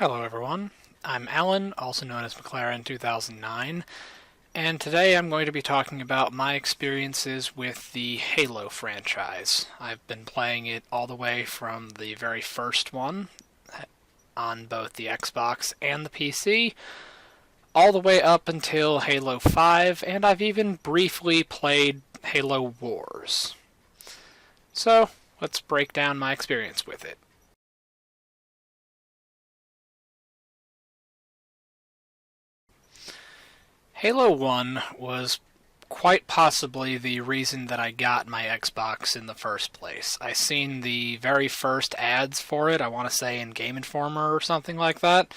Hello everyone, I'm Alan, also known as McLaren2009, and today I'm going to be talking about my experiences with the Halo franchise. I've been playing it all the way from the very first one, on both the Xbox and the PC, all the way up until Halo 5, and I've even briefly played Halo Wars. So, let's break down my experience with it. Halo 1 was quite possibly the reason that I got my Xbox in the first place. I seen the very first ads for it, I want to say in Game Informer or something like that,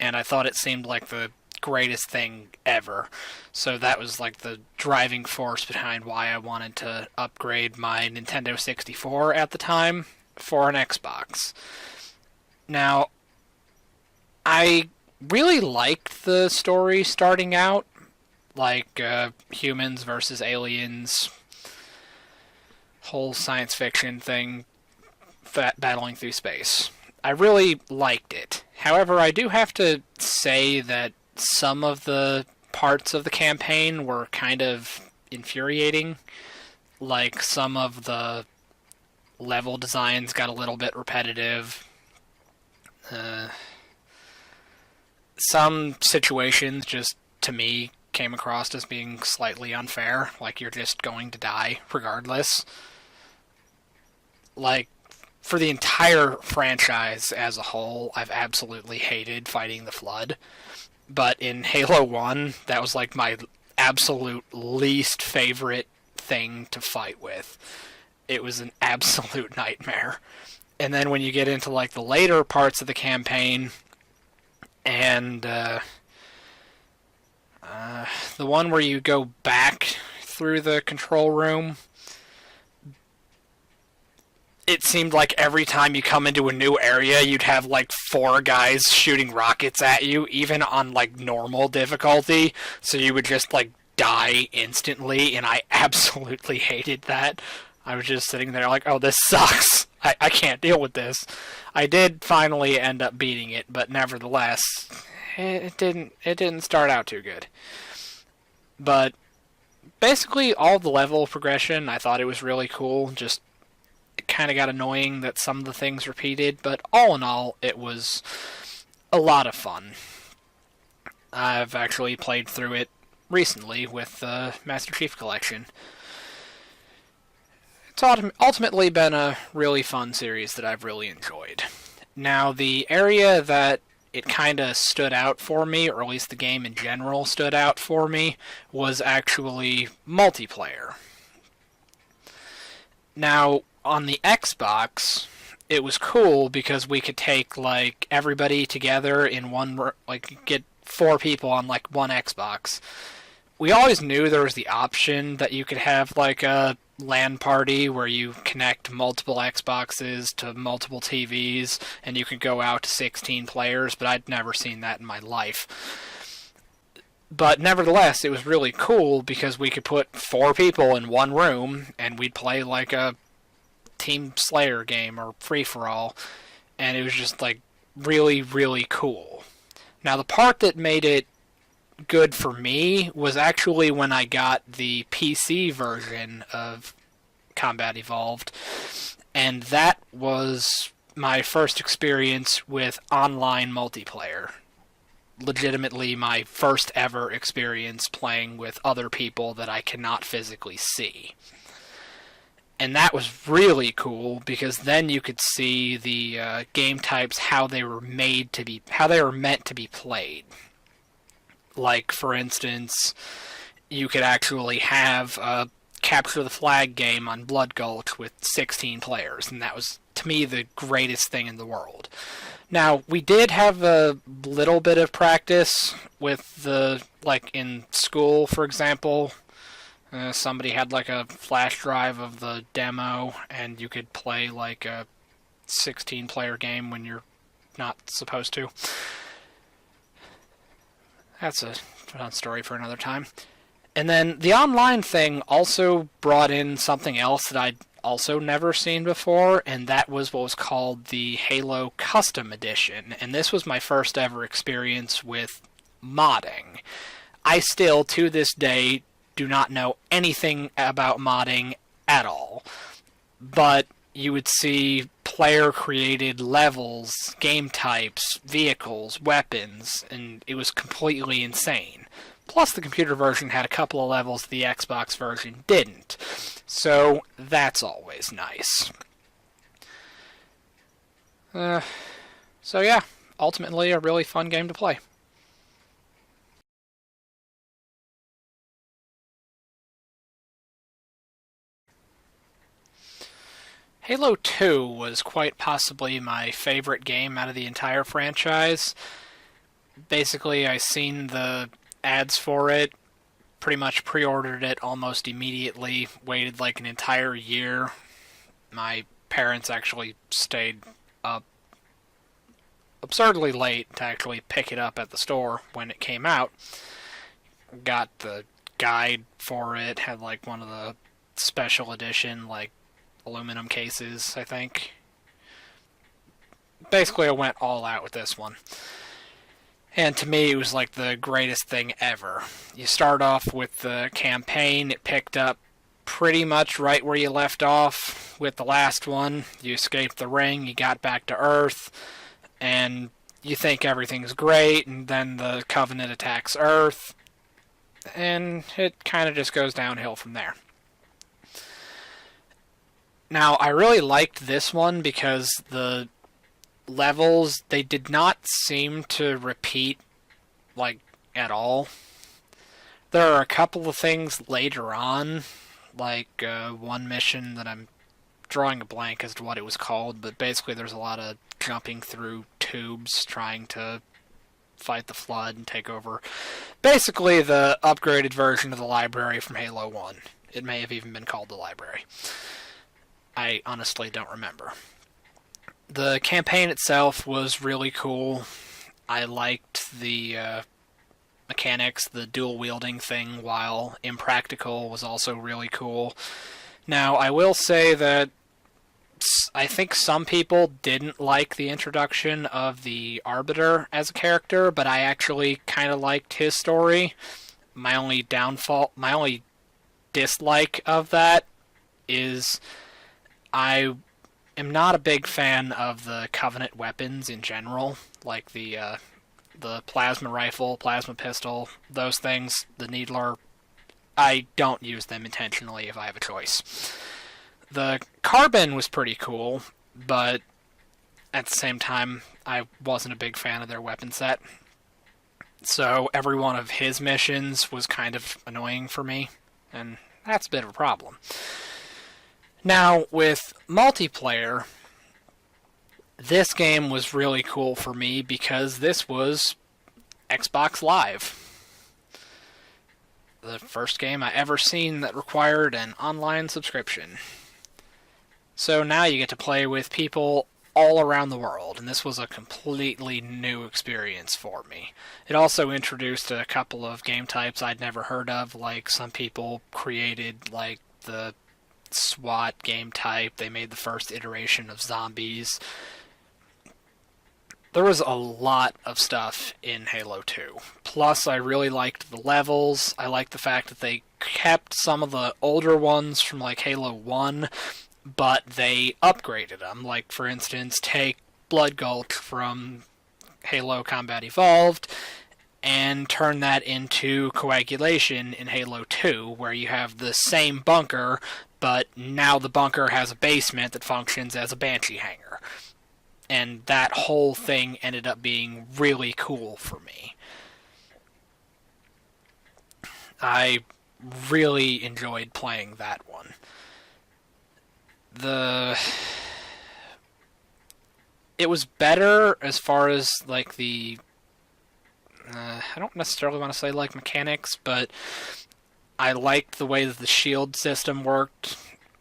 and I thought it seemed like the greatest thing ever. So that was like the driving force behind why I wanted to upgrade my Nintendo 64 at the time for an Xbox. Now, I really liked the story starting out, like humans versus aliens, whole science fiction thing, battling through space. I really liked it. However, I do have to say that some of the parts of the campaign were kind of infuriating. Like, some of the level designs got a little bit repetitive. Some situations just, to me, came across as being slightly unfair, like you're just going to die regardless. Like, for the entire franchise as a whole, I've absolutely hated fighting the Flood, but in Halo 1, that was like my absolute least favorite thing to fight with. It was an absolute nightmare. And then when you get into like the later parts of the campaign, and the one where you go back through the control room, it seemed like every time you come into a new area, you'd have like 4 guys shooting rockets at you, even on like normal difficulty, so you would just like die instantly, and I absolutely hated that. I was just sitting there like, oh, this sucks. I can't deal with this. I did finally end up beating it, but nevertheless, it didn't start out too good. But basically all the level progression, I thought it was really cool. Just it kind of got annoying that some of the things repeated, but all in all, it was a lot of fun. I've actually played through it recently with the Master Chief Collection. It's ultimately been a really fun series that I've really enjoyed. Now, the area that it kind of stood out for me, or at least the game in general stood out for me, was actually multiplayer. Now, on the Xbox, it was cool because we could take like everybody together in one, like get 4 people on like one Xbox. We always knew there was the option that you could have like a LAN party where you connect multiple Xboxes to multiple TVs and you could go out to 16 players, but I'd never seen that in my life. But nevertheless, it was really cool because we could put 4 people in one room and we'd play like a Team Slayer game or free-for-all, and it was just like really, really cool. Now, the part that made it good for me was actually when I got the PC version of Combat Evolved, and that was my first experience with online multiplayer. Legitimately my first ever experience playing with other people that I cannot physically see. And that was really cool because then you could see the game types, how they were meant to be played. Like, for instance, you could actually have a capture the flag game on Blood Gulch with 16 players, and that was, to me, the greatest thing in the world. Now, we did have a little bit of practice with like in school, for example. Somebody had like a flash drive of the demo, and you could play like a 16-player game when you're not supposed to. That's a fun story for another time. And then the online thing also brought in something else that I'd also never seen before, and that was what was called the Halo Custom Edition. And this was my first ever experience with modding. I still, to this day, do not know anything about modding at all. But you would see player-created levels, game types, vehicles, weapons, and it was completely insane. Plus, the computer version had a couple of levels the Xbox version didn't. So, that's always nice. So yeah, ultimately a really fun game to play. Halo 2 was quite possibly my favorite game out of the entire franchise. Basically, I seen the ads for it, pretty much pre-ordered it almost immediately, waited like an entire year. My parents actually stayed up absurdly late to actually pick it up at the store when it came out. Got the guide for it, had like one of the special edition, like, aluminum cases, I think. Basically, I went all out with this one. And to me, it was like the greatest thing ever. You start off with the campaign. It picked up pretty much right where you left off with the last one. You escaped the ring, you got back to Earth, and you think everything's great, and then the Covenant attacks Earth, and it kind of just goes downhill from there. Now, I really liked this one because the levels, they did not seem to repeat, like, at all. There are a couple of things later on, like one mission that I'm drawing a blank as to what it was called, but basically there's a lot of jumping through tubes trying to fight the Flood and take over. Basically the upgraded version of the library from Halo 1. It may have even been called the library. I honestly don't remember. The campaign itself was really cool. I liked the mechanics, the dual wielding thing, while impractical, was also really cool. Now, I will say that I think some people didn't like the introduction of the Arbiter as a character, but I actually kind of liked his story. My only dislike of that is I am not a big fan of the Covenant weapons in general, like the plasma rifle, plasma pistol, those things, the Needler. I don't use them intentionally if I have a choice. The Carbon was pretty cool, but at the same time, I wasn't a big fan of their weapon set. So every one of his missions was kind of annoying for me, and that's a bit of a problem. Now, with multiplayer, this game was really cool for me because this was Xbox Live. The first game I ever seen that required an online subscription. So now you get to play with people all around the world, and this was a completely new experience for me. It also introduced a couple of game types I'd never heard of, like some people created like the SWAT game type. They made the first iteration of zombies. There was a lot of stuff in Halo 2. Plus, I really liked the levels. I liked the fact that they kept some of the older ones from like Halo 1, but they upgraded them. Like, for instance, take Blood Gulch from Halo Combat Evolved and turn that into Coagulation in Halo 2, where you have the same bunker, but now the bunker has a basement that functions as a Banshee hangar. And that whole thing ended up being really cool for me. I really enjoyed playing that one. It was better as far as like the I don't necessarily want to say like mechanics, but I liked the way that the shield system worked.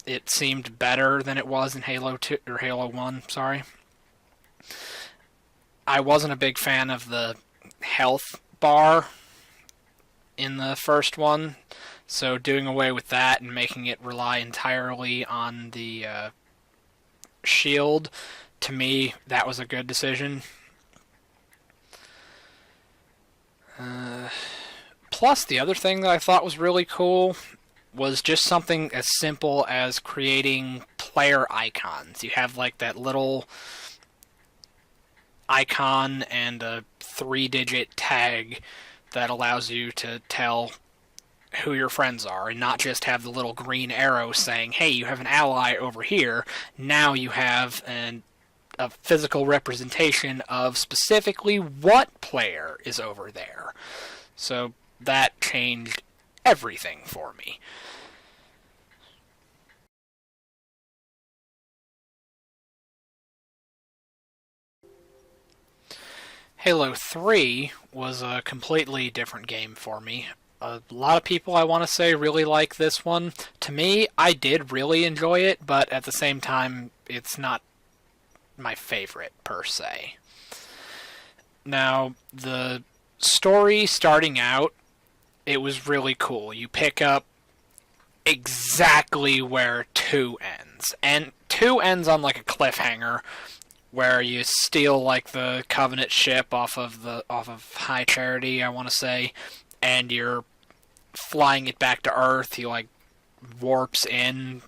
It seemed better than it was in Halo 2 or Halo 1, sorry. I wasn't a big fan of the health bar in the first one. So doing away with that and making it rely entirely on the shield, to me, that was a good decision. Plus, the other thing that I thought was really cool was just something as simple as creating player icons. You have like that little icon and a 3-digit tag that allows you to tell who your friends are, and not just have the little green arrow saying, hey, you have an ally over here. Now you have a physical representation of specifically what player is over there. So that changed everything for me. Halo 3 was a completely different game for me. A lot of people, I want to say, really like this one. To me, I did really enjoy it, but at the same time, it's not my favorite, per se. Now, the story starting out, it was really cool. You pick up exactly where 2 ends. And 2 ends on like a cliffhanger, where you steal like the Covenant ship off of High Charity, I want to say, and you're flying it back to Earth. He like warps in,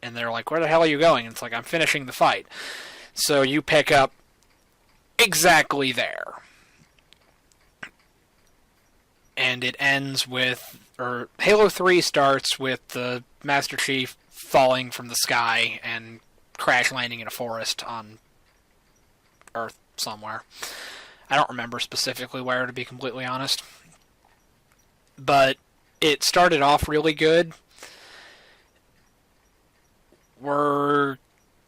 and they're like, "Where the hell are you going?" And it's like, "I'm finishing the fight." So you pick up exactly there, and it ends with, or Halo 3 starts with the Master Chief falling from the sky and crash landing in a forest on Earth somewhere. I don't remember specifically where, to be completely honest. But it started off really good. We're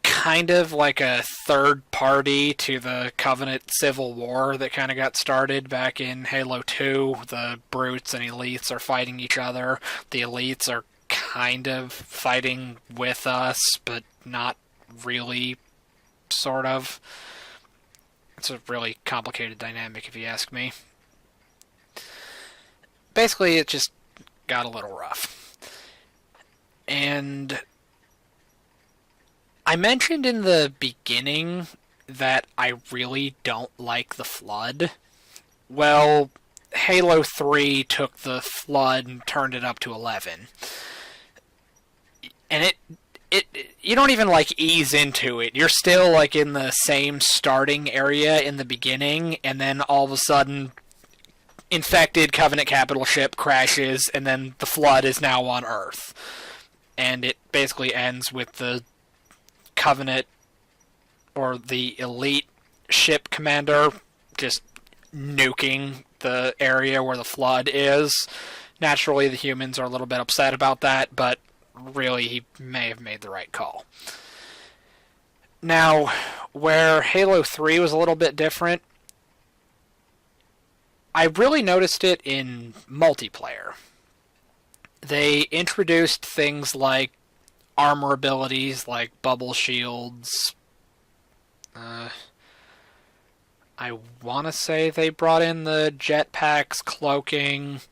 kind of like a third party to the Covenant Civil War that kind of got started back in Halo 2. The Brutes and Elites are fighting each other. The Elites are kind of fighting with us, but not really, sort of. It's a really complicated dynamic, if you ask me. Basically, it just got a little rough. And I mentioned in the beginning that I really don't like the Flood. Well, Halo 3 took the Flood and turned it up to 11. And it you don't even like ease into it. You're still like in the same starting area in the beginning, and then all of a sudden infected Covenant capital ship crashes, and then the Flood is now on Earth. And it basically ends with the Covenant, or the Elite ship commander, just nuking the area where the Flood is. Naturally, the humans are a little bit upset about that, but really, he may have made the right call. Now, where Halo 3 was a little bit different, I really noticed it in multiplayer. They introduced things like armor abilities, like bubble shields. I want to say they brought in the jetpacks, cloaking,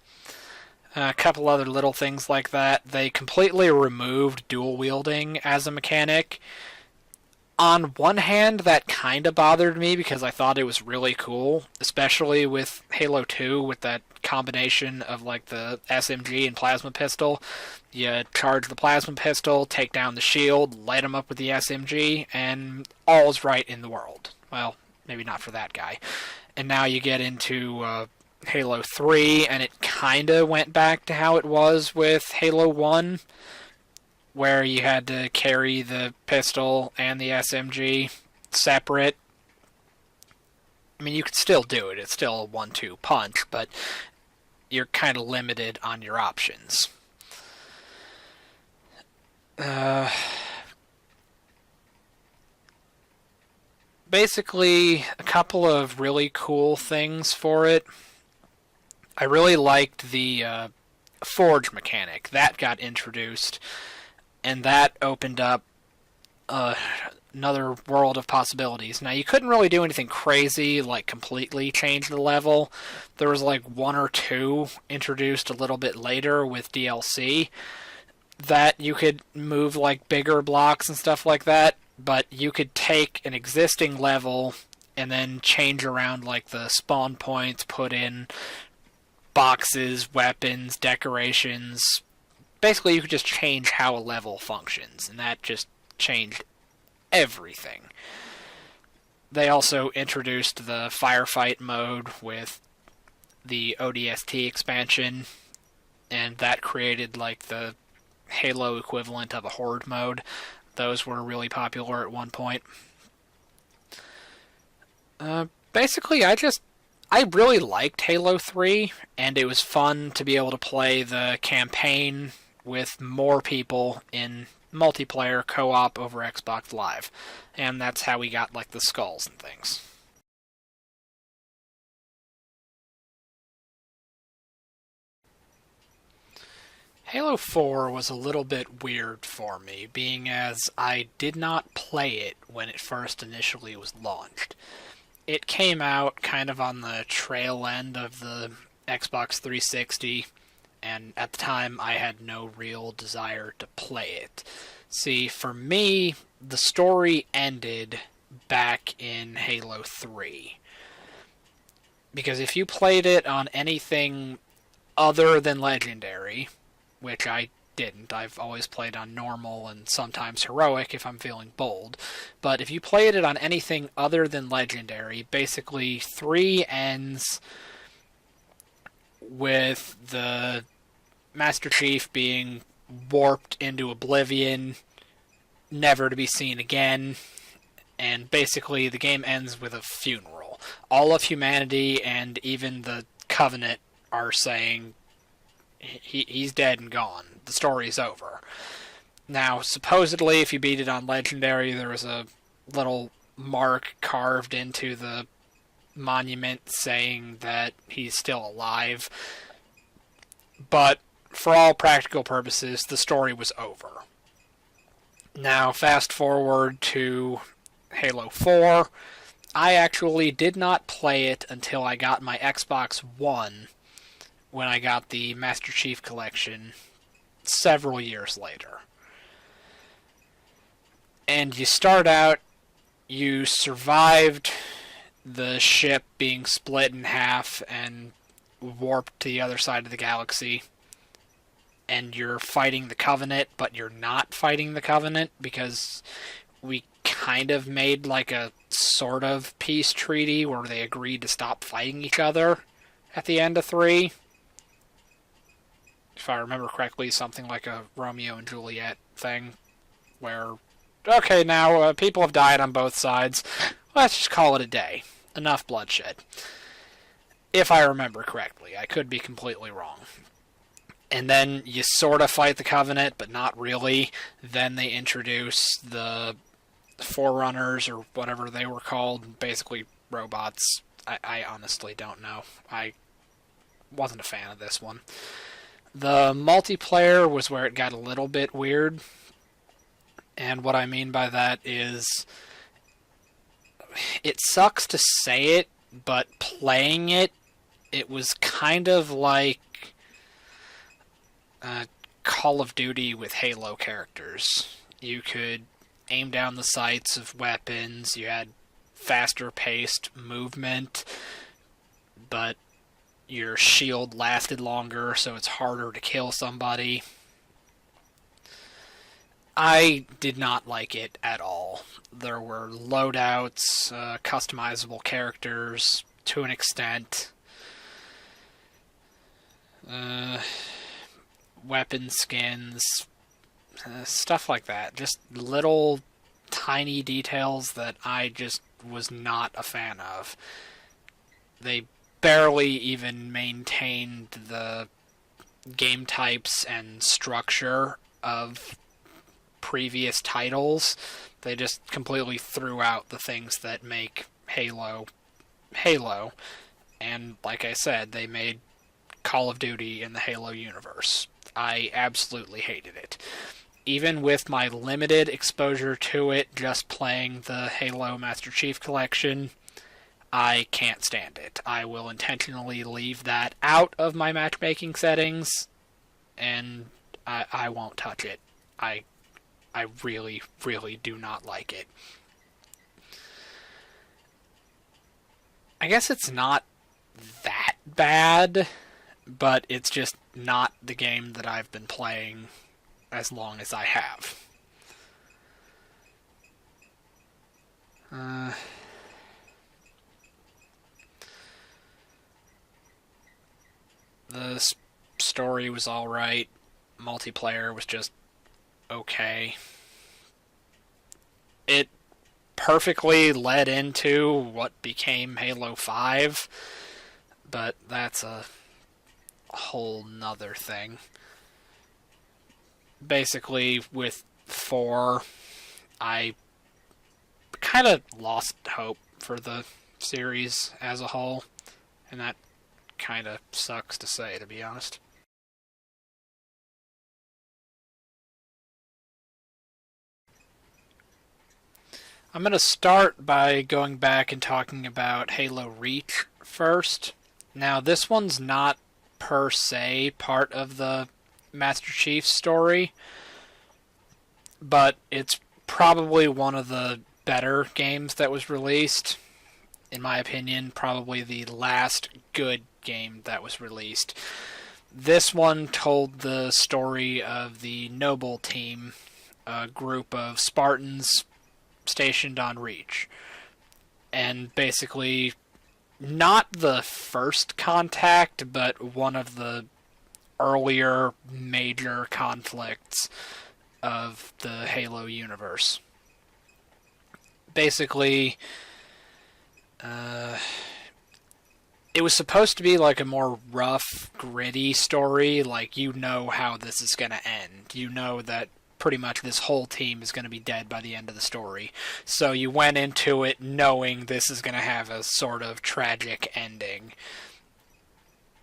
a couple other little things like that. They completely removed dual wielding as a mechanic. On one hand, that kind of bothered me because I thought it was really cool, especially with Halo 2 with that combination of like the SMG and plasma pistol. You charge the plasma pistol, take down the shield, light them up with the SMG, and all's right in the world. Well, maybe not for that guy. And now you get into Halo 3, and it kind of went back to how it was with Halo 1, where you had to carry the pistol and the SMG separate. I mean, you could still do it. It's still a 1-2 punch, but you're kind of limited on your options. Basically, a couple of really cool things for it. I really liked the forge mechanic. That got introduced, and that opened up a another world of possibilities. Now, you couldn't really do anything crazy, like completely change the level. There was like one or two introduced a little bit later with DLC that you could move like bigger blocks and stuff like that, but you could take an existing level and then change around like the spawn points, put in boxes, weapons, decorations. Basically, you could just change how a level functions, and that just changed everything. They also introduced the firefight mode with the ODST expansion, and that created like the Halo equivalent of a horde mode. Those were really popular at one point. Basically, I really liked Halo 3, and it was fun to be able to play the campaign with more people in multiplayer co-op over Xbox Live. And that's how we got like the skulls and things. Halo 4 was a little bit weird for me, being as I did not play it when it first initially was launched. It came out kind of on the trail end of the Xbox 360, and at the time I had no real desire to play it. See, for me, the story ended back in Halo 3. Because if you played it on anything other than Legendary, which I didn't, I've always played on normal and sometimes heroic if I'm feeling bold, but if you played it on anything other than Legendary, basically 3 ends with the Master Chief being warped into oblivion, never to be seen again, and basically the game ends with a funeral. All of humanity and even the Covenant are saying he's dead and gone. The story's over. Now, supposedly, if you beat it on Legendary, there was a little mark carved into the monument saying that he's still alive. But for all practical purposes, the story was over. Now, fast forward to Halo 4. I actually did not play it until I got my Xbox One, when I got the Master Chief Collection several years later. And you start out, you survived the ship being split in half and warped to the other side of the galaxy, and you're fighting the Covenant, but you're not fighting the Covenant because we kind of made like a sort of peace treaty where they agreed to stop fighting each other at the end of 3. If I remember correctly, something like a Romeo and Juliet thing, where, okay, now people have died on both sides, let's just call it a day. Enough bloodshed. If I remember correctly, I could be completely wrong. And then you sort of fight the Covenant, but not really. Then they introduce the Forerunners, or whatever they were called, basically robots. I honestly don't know. I wasn't a fan of this one. The multiplayer was where it got a little bit weird, and what I mean by that is, it sucks to say it, but playing it, it was kind of like Call of Duty with Halo characters. You could aim down the sights of weapons, you had faster paced movement, but your shield lasted longer, so it's harder to kill somebody. I did not like it at all. There were loadouts, customizable characters to an extent, weapon skins, stuff like that. Just little tiny details that I just was not a fan of. They barely even maintained the game types and structure of previous titles. They just completely threw out the things that make Halo Halo, and like I said, they made Call of Duty in the Halo universe. I absolutely hated it. even with my limited exposure to it, just playing the Halo Master Chief Collection, I can't stand it. I will intentionally leave that out of my matchmaking settings, and I won't touch it. I really, really do not like it. I guess it's not that bad, but it's just not the game that I've been playing as long as I have. The story was alright. Multiplayer was just okay. It perfectly led into what became Halo 5, but that's a whole nother thing. Basically, with 4, I kind of lost hope for the series as a whole, and that kind of sucks to say, to be honest. I'm going to start by going back and talking about Halo Reach first. Now, this one's not per se part of the Master Chief story, but it's probably one of the better games that was released. In my opinion, probably the last good game that was released. This one told the story of the Noble Team, a group of Spartans stationed on Reach. And basically, not the first contact, but one of the earlier major conflicts of the Halo universe. Basically, it was supposed to be like a more rough, gritty story, like you know how this is going to end. You know that pretty much this whole team is going to be dead by the end of the story. So you went into it knowing this is going to have a sort of tragic ending.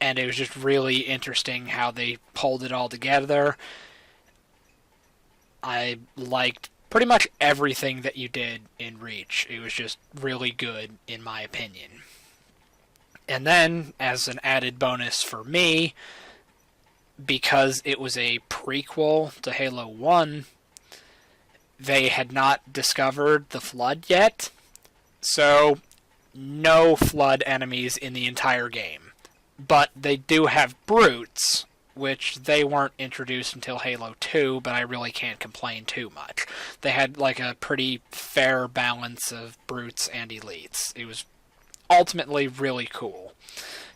And it was just really interesting how they pulled it all together. I liked pretty much everything that you did in Reach. It was just really good, in my opinion. And then, as an added bonus for me, because it was a prequel to Halo 1, they had not discovered the Flood yet, so no Flood enemies in the entire game. But they do have Brutes, which they weren't introduced until Halo 2, but I really can't complain too much. They had like a pretty fair balance of Brutes and Elites. It was ultimately really cool.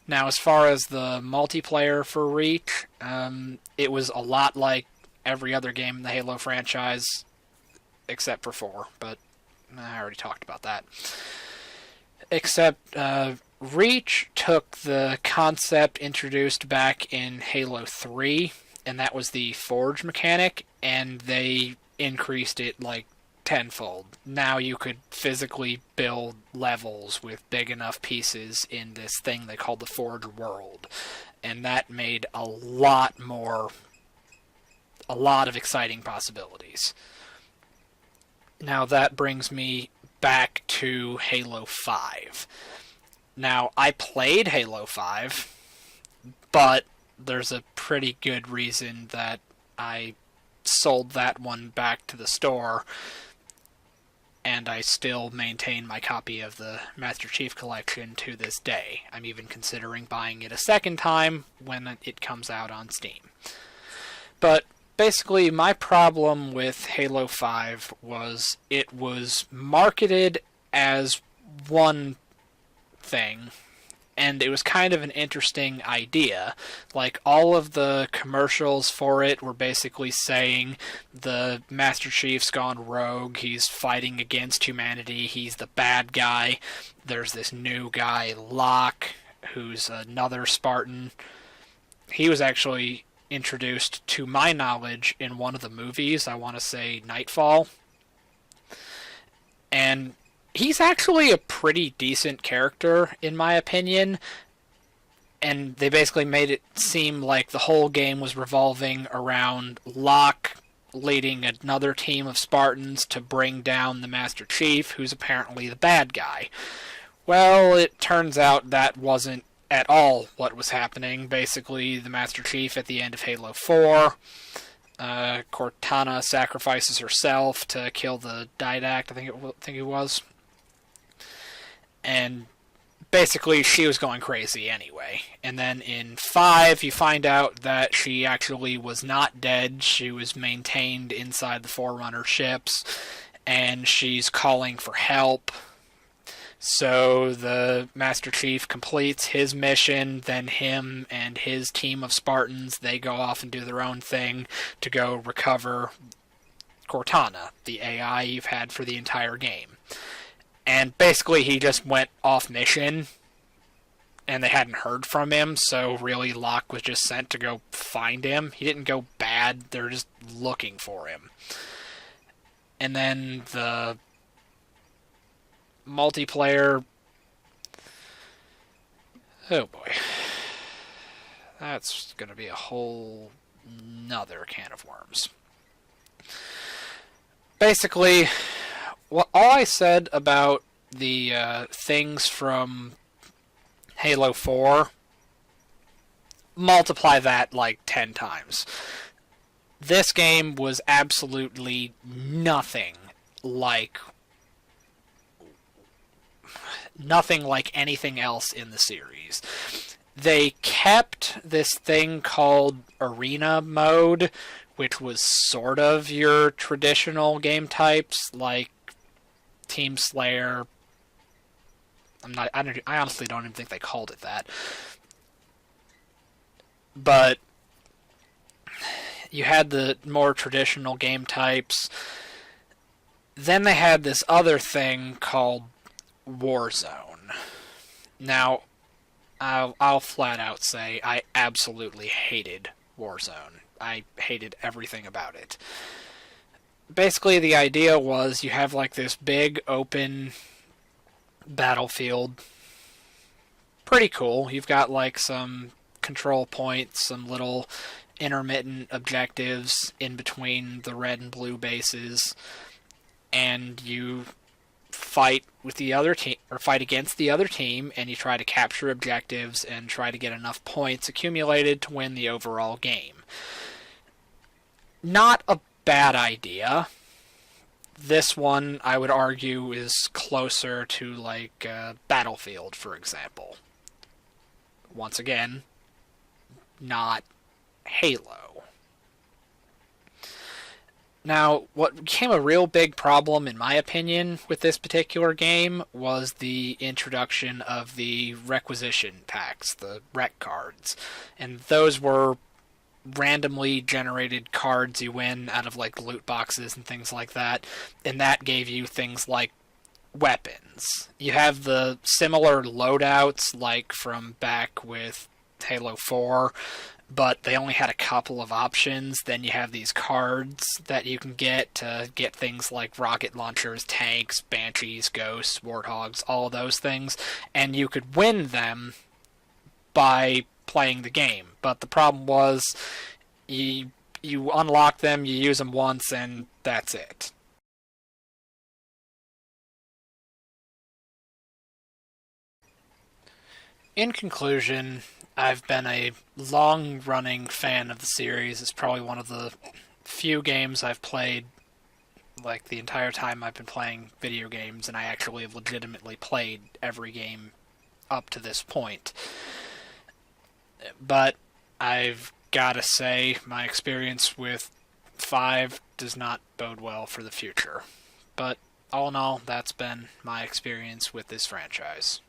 Now, as far as the multiplayer for Reach, it was a lot like every other game in the Halo franchise, except for 4, but I already talked about that. Except, Reach took the concept introduced back in Halo 3, and that was the Forge mechanic, and they increased it like tenfold. Now you could physically build levels with big enough pieces in this thing they called the Forge world, and that made a lot of exciting possibilities. Now that brings me back to Halo 5. Now, I played Halo 5, but there's a pretty good reason that I sold that one back to the store, and I still maintain my copy of the Master Chief Collection to this day. I'm even considering buying it a second time when it comes out on Steam. But basically, my problem with Halo 5 was it was marketed as one thing, and it was kind of an interesting idea. Like, all of the commercials for it were basically saying the Master Chief's gone rogue, he's fighting against humanity, he's the bad guy. There's this new guy, Locke, who's another Spartan. He was actually introduced, to my knowledge, in one of the movies, I want to say Nightfall. And he's actually a pretty decent character, in my opinion, and they basically made it seem like the whole game was revolving around Locke leading another team of Spartans to bring down the Master Chief, who's apparently the bad guy. Well, it turns out that wasn't at all what was happening. Basically, the Master Chief at the end of Halo 4, Cortana sacrifices herself to kill the Didact, I think it was. And basically, she was going crazy anyway. And then in 5, you find out that she actually was not dead. She was maintained inside the Forerunner ships, and she's calling for help. So the Master Chief completes his mission, then him and his team of Spartans, they go off and do their own thing to go recover Cortana, the AI you've had for the entire game. And basically he just went off mission, and they hadn't heard from him, so really Locke was just sent to go find him. He didn't go bad, they're just looking for him. And then the multiplayer... Oh boy. That's going to be a whole nother can of worms. Basically, all I said about the things from Halo 4, multiply that like 10 times. This game was absolutely nothing like anything else in the series. They kept this thing called Arena Mode, which was sort of your traditional game types, like Team Slayer. I honestly don't even think they called it that. But you had the more traditional game types. Then they had this other thing called Warzone. Now, I'll flat out say I absolutely hated Warzone. I hated everything about it. Basically, the idea was you have like this big open battlefield. Pretty cool. You've got like some control points, some little intermittent objectives in between the red and blue bases, and you fight with the other team, or fight against the other team, and you try to capture objectives and try to get enough points accumulated to win the overall game. Not a bad idea. This one, I would argue, is closer to like Battlefield, for example. Once again, not Halo. Now, what became a real big problem, in my opinion, with this particular game was the introduction of the requisition packs, the rec cards. And those were randomly generated cards you win out of like loot boxes and things like that. And that gave you things like weapons. You have the similar loadouts like from back with Halo 4, but they only had a couple of options. Then you have these cards that you can get to get things like rocket launchers, tanks, banshees, ghosts, warthogs, all of those things, and you could win them by playing the game. But the problem was you unlock them, you use them once, and that's it. In conclusion, I've been a long-running fan of the series. It's probably one of the few games I've played like the entire time I've been playing video games, and I actually have legitimately played every game up to this point. But I've got to say, my experience with 5 does not bode well for the future. But all in all, that's been my experience with this franchise.